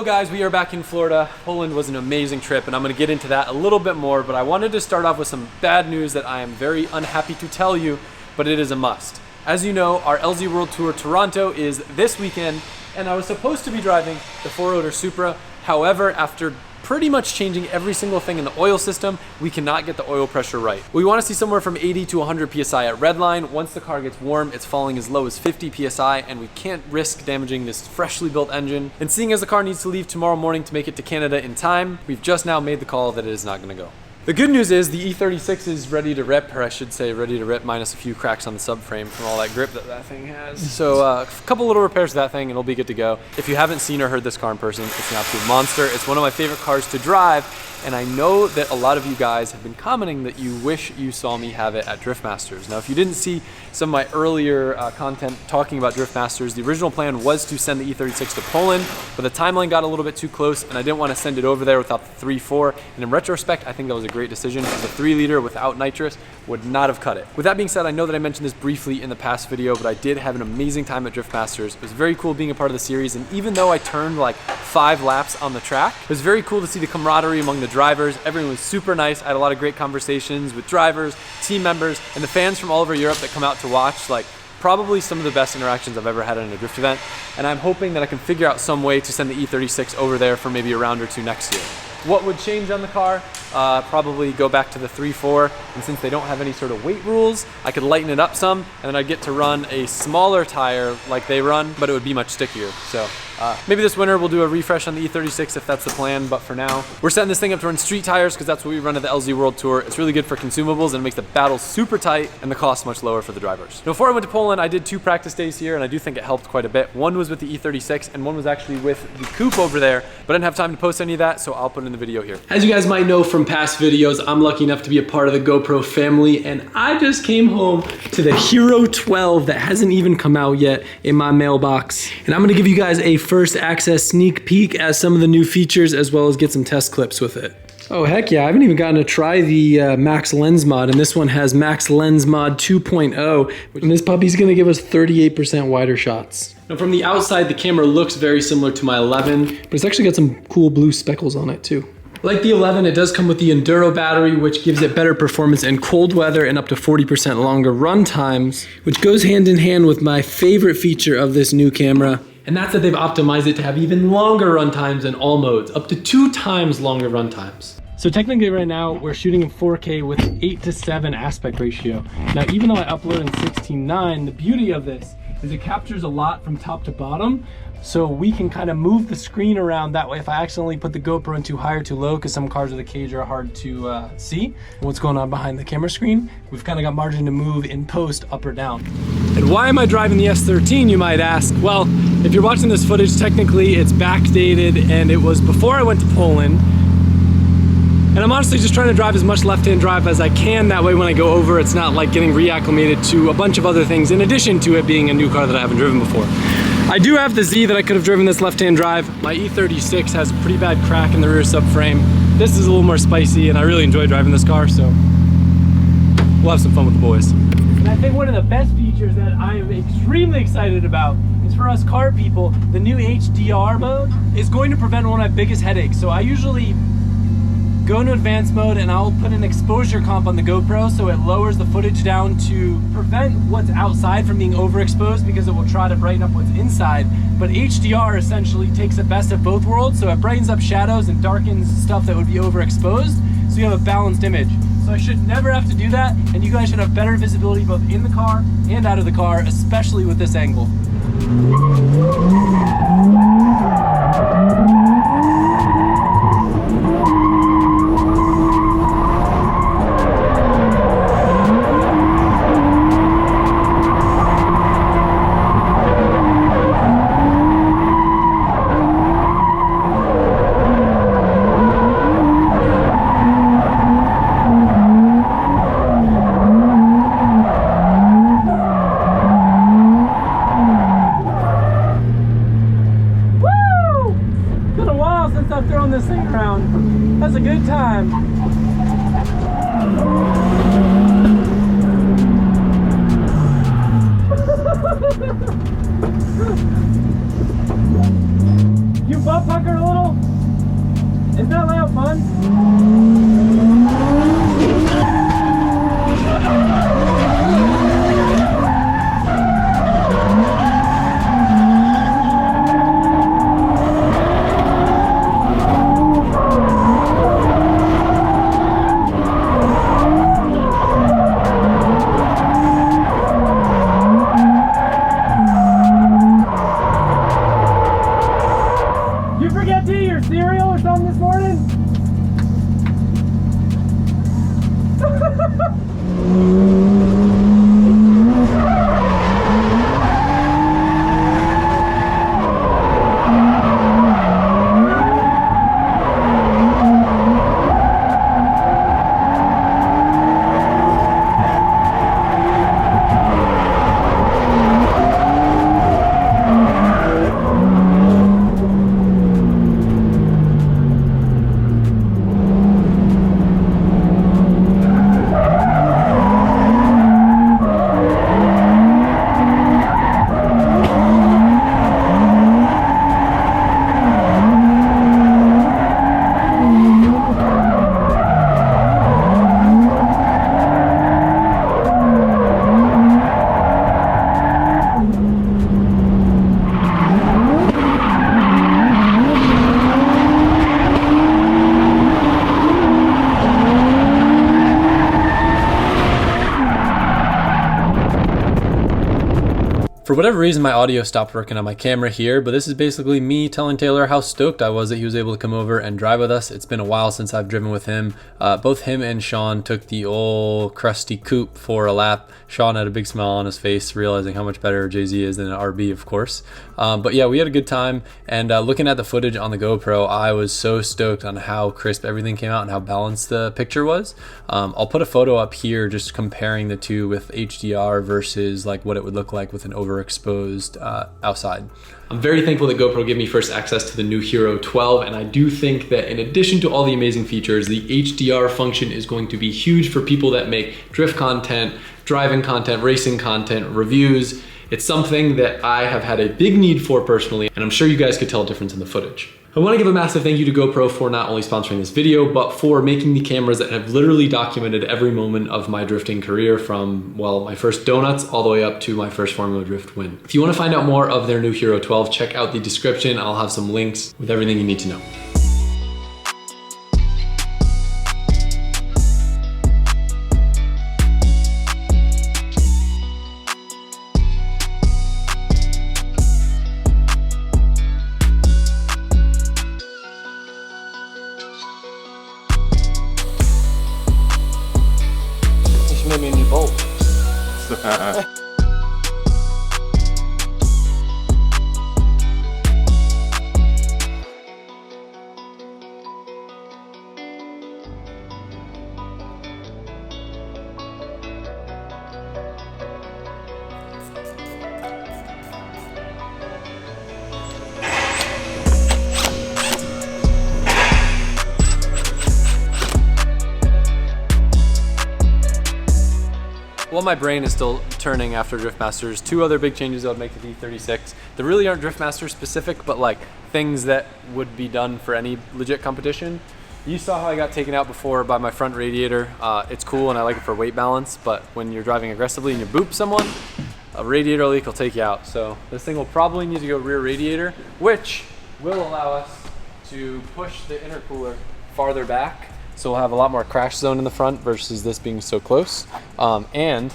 Hello guys, we are back in Florida. Poland was an amazing trip and I'm gonna get into that a little bit more, but I wanted to start off with some bad news that I am very unhappy to tell you, but it is a must. As you know, our LZ World Tour Toronto is this weekend and I was supposed to be driving the 4-rotor Supra. However, after pretty much changing every single thing in the oil system, we cannot get the oil pressure right. We want to see somewhere from 80 to 100 PSI at redline. Once the car gets warm, it's falling as low as 50 PSI and we can't risk damaging this freshly built engine. And seeing as the car needs to leave tomorrow morning to make it to Canada in time, we've just now made the call that it is not going to go. The good news is the E36 is ready to rip, or I should say ready to rip, minus a few cracks on the subframe from all that grip that thing has. So a couple little repairs to that thing and it'll be good to go. If you haven't seen or heard this car in person, it's an absolute monster. It's one of my favorite cars to drive, and I know that a lot of you guys have been commenting that you wish you saw me have it at Drift Masters. Now, if you didn't see some of my earlier content talking about Drift Masters, the original plan was to send the E36 to Poland, but the timeline got a little bit too close and I didn't want to send it over there without the 3.4. And in retrospect, I think that was a great decision because the 3-liter without nitrous would not have cut it. With that being said, I know that I mentioned this briefly in the past video, but I did have an amazing time at Drift Masters. It was very cool being a part of the series, and even though I turned like 5 laps on the track, it was very cool to see the camaraderie among the drivers. Everyone was super nice. I had a lot of great conversations with drivers, team members, and the fans from all over Europe that come out to watch. Like, probably some of the best interactions I've ever had in a drift event, and I'm hoping that I can figure out some way to send the E36 over there for maybe a round or two next year. What would change on the car? Probably go back to the 3.4, and since they don't have any sort of weight rules, I could lighten it up some, and then I'd get to run a smaller tire like they run, but it would be much stickier. So maybe this winter we'll do a refresh on the E36 if that's the plan, but for now, we're setting this thing up to run street tires because that's what we run at the LZ World Tour. It's really good for consumables and it makes the battle super tight and the cost much lower for the drivers. Now, before I went to Poland, I did 2 practice days here, and I do think it helped quite a bit. One was with the E36 and one was actually with the coupe over there, but I didn't have time to post any of that, so I'll put it in the video here. As you guys might know from past videos, I'm lucky enough to be a part of the GoPro family, and I just came home to the Hero 12 that hasn't even come out yet in my mailbox. And I'm gonna give you guys a first access sneak peek at some of the new features as well as get some test clips with it. Oh heck yeah, I haven't even gotten to try the Max Lens Mod, and this one has Max Lens Mod 2.0, and this puppy's gonna give us 38% wider shots. Now from the outside, the camera looks very similar to my 11, but it's actually got some cool blue speckles on it too. Like the 11, it does come with the Enduro battery, which gives it better performance in cold weather and up to 40% longer run times, which goes hand in hand with my favorite feature of this new camera, and that's that they've optimized it to have even longer run times in all modes, up to 2 times longer run times. So technically right now, we're shooting in 4K with 8:7 aspect ratio. Now, even though I upload in 16:9, the beauty of this is it captures a lot from top to bottom, so we can kind of move the screen around that way. If I accidentally put the GoPro in too high or too low, because some cars with a cage are hard to see what's going on behind the camera screen, we've kind of got margin to move in post up or down. And why am I driving the S13, you might ask? Well, if you're watching this footage, technically it's backdated and it was before I went to Poland. And I'm honestly just trying to drive as much left-hand drive as I can. That way when I go over, it's not like getting reacclimated to a bunch of other things in addition to it being a new car that I haven't driven before. I do have the Z that I could have driven this left-hand drive. My E36 has a pretty bad crack in the rear subframe. This is a little more spicy and I really enjoy driving this car, so we'll have some fun with the boys. And I think one of the best features that I am extremely excited about is for us car people, the new HDR mode is going to prevent one of my biggest headaches. So I usually go into advanced mode and I'll put an exposure comp on the GoPro so it lowers the footage down to prevent what's outside from being overexposed, because it will try to brighten up what's inside. But HDR essentially takes the best of both worlds, so it brightens up shadows and darkens stuff that would be overexposed, so you have a balanced image. So I should never have to do that, and you guys should have better visibility both in the car and out of the car, especially with this angle. I've thrown this thing around. That's a good time. You butt pucker a little? Isn't that loud fun? You forget to eat your cereal or something this morning? For whatever reason, my audio stopped working on my camera here, but this is basically me telling Taylor how stoked I was that he was able to come over and drive with us. It's been a while since I've driven with him. Both him and Sean took the old crusty coupe for a lap. Sean had a big smile on his face, realizing how much better JZ is than an RB, of course. But yeah, we had a good time, and looking at the footage on the GoPro, I was so stoked on how crisp everything came out and how balanced the picture was. I'll put a photo up here just comparing the two with HDR versus like what it would look like with an overexposed outside. I'm very thankful that GoPro gave me first access to the new Hero 12, and I do think that in addition to all the amazing features, the HDR function is going to be huge for people that make drift content, driving content, racing content, reviews. It's something that I have had a big need for personally, and I'm sure you guys could tell a difference in the footage. I want to give a massive thank you to GoPro for not only sponsoring this video, but for making the cameras that have literally documented every moment of my drifting career from, well, my first donuts all the way up to my first Formula Drift win. If you want to find out more of their new Hero 12, check out the description. I'll have some links with everything you need to know. Made me a new bolt. While my brain is still turning after Driftmasters, two other big changes I would make to the E36. They really aren't Driftmaster specific, but like things that would be done for any legit competition. You saw how I got taken out before by my front radiator. It's cool and I like it for weight balance, but when you're driving aggressively and you boop someone, a radiator leak will take you out. So this thing will probably need to go rear radiator, which will allow us to push the intercooler farther back. So we'll have a lot more crash zone in the front versus this being so close. And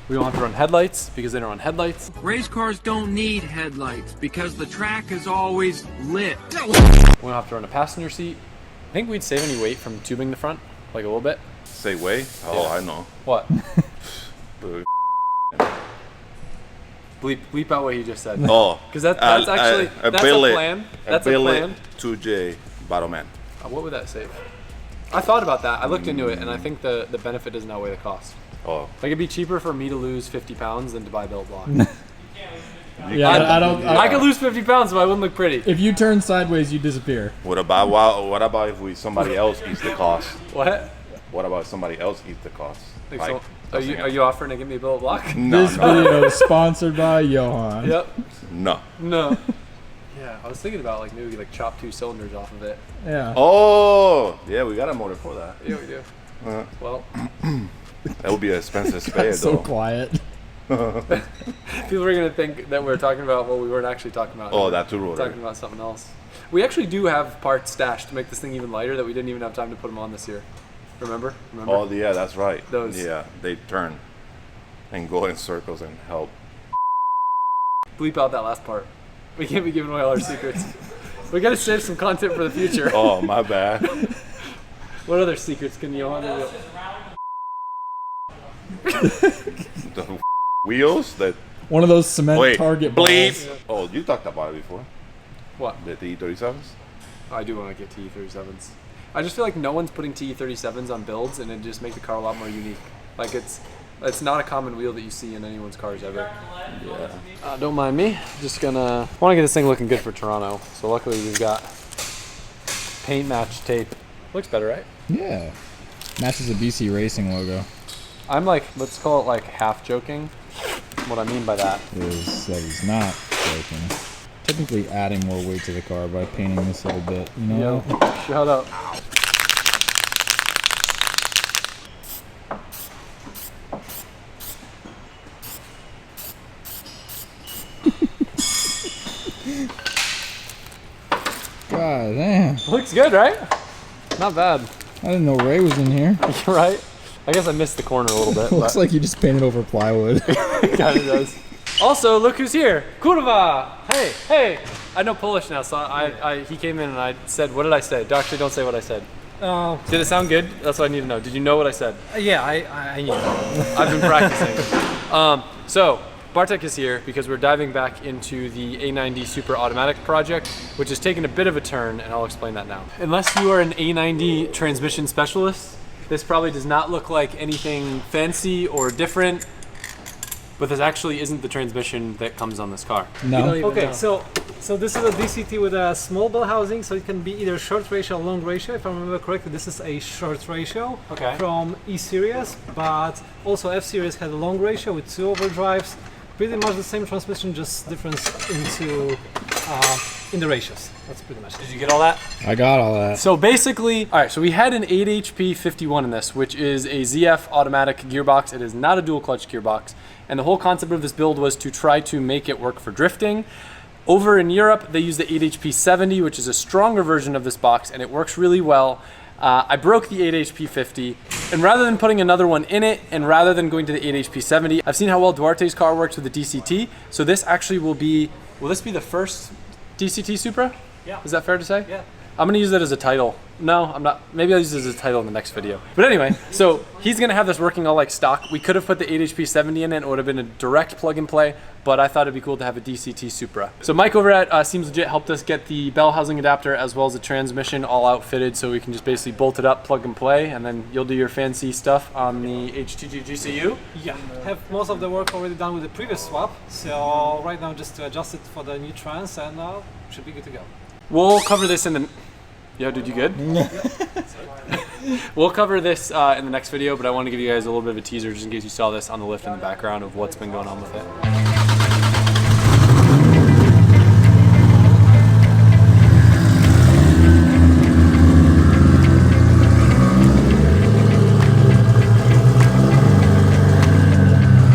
we won't have to run headlights because they don't run headlights. Race cars don't need headlights because the track is always lit. We don't have to run a passenger seat. I think we'd save any weight from tubing the front, like a little bit. Say way? Oh, yeah. I know. What? Bleep out what you just said. Oh. Because that's actually, that's a plan. That's a plan. 2J Battleman. What would that save? I thought about that. I looked into it, and I think the benefit doesn't outweigh the cost. Oh. Like it'd be cheaper for me to lose 50 pounds than to buy Built Block. Yeah, I could lose 50 pounds, so I wouldn't look pretty. If you turn sideways, you disappear. What about if somebody else eats the cost? What? What about if somebody else eats the cost? Like so, are you offering to give me Built Block? No. This video is sponsored by Johan. Yep. No. No. Yeah, I was thinking about like maybe like chop 2 cylinders off of it. Yeah. Oh, yeah, we got a motor for that. Yeah, we do. Well, That would be an expensive spare, So though. quiet. people are gonna think that we're talking about what we weren't actually talking about. Oh, We that were 2-rotor. talking about something else. We actually do have parts stashed to make this thing even lighter that we didn't even have time to put them on this year. Remember? Oh, yeah, that's right. Those. Yeah, they turn and go in circles and help. Bleep out that last part. We can't be giving away all our secrets. We gotta save some content for the future. Oh, my bad. What other secrets can Johan reveal? The wheels that. One of those cement Wait, target bleep. balls. Oh, you talked about it before. What? The E37s? I do want to get TE37s. I just feel like no one's putting TE37s on builds, and it just make the car a lot more unique. Like it's not a common wheel that you see in anyone's cars ever. Yeah. Don't mind me. Just gonna want to get this thing looking good for Toronto. So luckily we've got paint match tape. Looks better, right? Yeah. Matches the BC Racing logo. I'm like, let's call it like half joking. What I mean by that Is that he's not joking. Technically adding more weight to the car by painting this little bit, you know? Shut up. God damn. Looks good, right? Not bad. I didn't know Ray was in here. You're right. I guess I missed the corner a little bit. Looks but like you just painted over plywood. it kind of does. Also, look who's here. Kurwa! Hey, hey! I know Polish now, so he came in and I said, what did I say? Actually, don't say what I said. Oh, Did it sound good? That's what I need to know. Did you know what I said? yeah, I knew. I've been practicing. So, Bartek is here because we're diving back into the A90 Super Automatic project, which has taken a bit of a turn, and I'll explain that now. Unless you are an A90 transmission specialist, this probably does not look like anything fancy or different, but this actually isn't the transmission that comes on this car. No. Okay, so this is a DCT with a small bell housing, so it can be either short ratio or long ratio. If I remember correctly, this is a short ratio Okay. from E series, but also F series had a long ratio with 2 overdrives. Pretty much the same transmission, just difference in the ratios. That's pretty much it. Did you get all that? I got all that. So basically, all right, so we had an 8 HP 51 in this, which is a ZF automatic gearbox. It is not a dual clutch gearbox. And the whole concept of this build was to try to make it work for drifting. Over in Europe, they use the 8 HP 70, which is a stronger version of this box, and it works really well. I broke the 8 HP 50, and rather than putting another one in it, and rather than going to the 8 HP 70, I've seen how well Duarte's car works with the DCT, so this actually will this be the first DCT Supra? Yeah. Is that fair to say? Yeah. I'm gonna use it as a title. No, I'm not. Maybe I'll use it as a title in the next video. But anyway, so he's gonna have this working all like stock. We could have put the 8 HP 70 in it. It would have been a direct plug and play, but I thought it'd be cool to have a DCT Supra. So Mike over at Seems Legit helped us get the bell housing adapter as well as the transmission all outfitted, so we can just basically bolt it up, plug and play, and then you'll do your fancy stuff on the HTG GCU. Yeah, have most of the work already done with the previous swap, so right now just to adjust it for the new trans and should be good to go. We'll cover this in the... Yo, dude, you good? We'll cover this in the next video, but I want to give you guys a little bit of a teaser just in case you saw this on the lift in the background of what's been going on with it.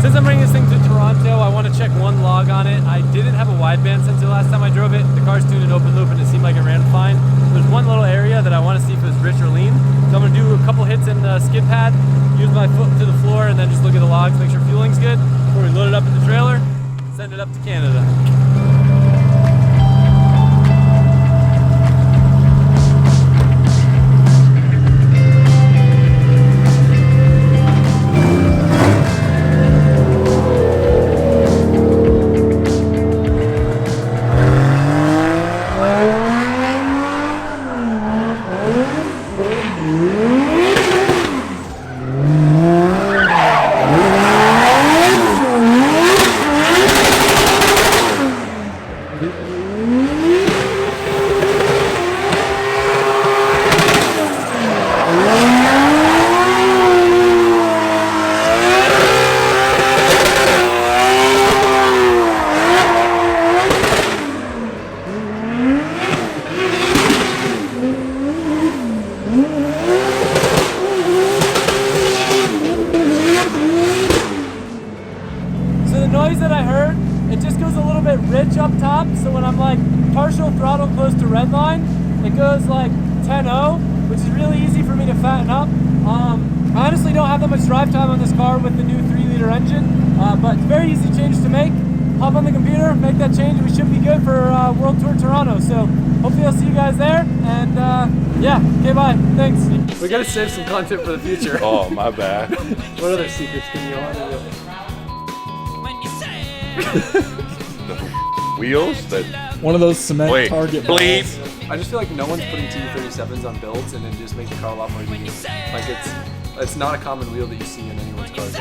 Since I'm bringing this thing to Toronto, I want to check one log on it. I didn't have a wideband since the last time I drove it. The car's tuned in open loop and it seemed like it ran fine. There's one little area that I want to see if it was rich or lean. So I'm going to do a couple hits in the skid pad, use my foot to the floor, and then just look at the logs, make sure fueling's good before we load it up in the trailer, send it up to Canada. goes like 10-0, which is really easy for me to fatten up. I honestly don't have that much drive time on this car with the new 3-liter engine, but it's a very easy change to make. Hop on the computer, make that change, and we should be good for World Tour Toronto. So hopefully I'll see you guys there, and yeah, okay, bye, thanks. We gotta save some content for the future. Oh, my bad. What other secrets can you want to Wheels that. One of those cement Wait, target bleep. balls. I just feel like no one's putting T37s on builds and then just make the car a lot more unique. Like it's not a common wheel that you see in anyone's cars.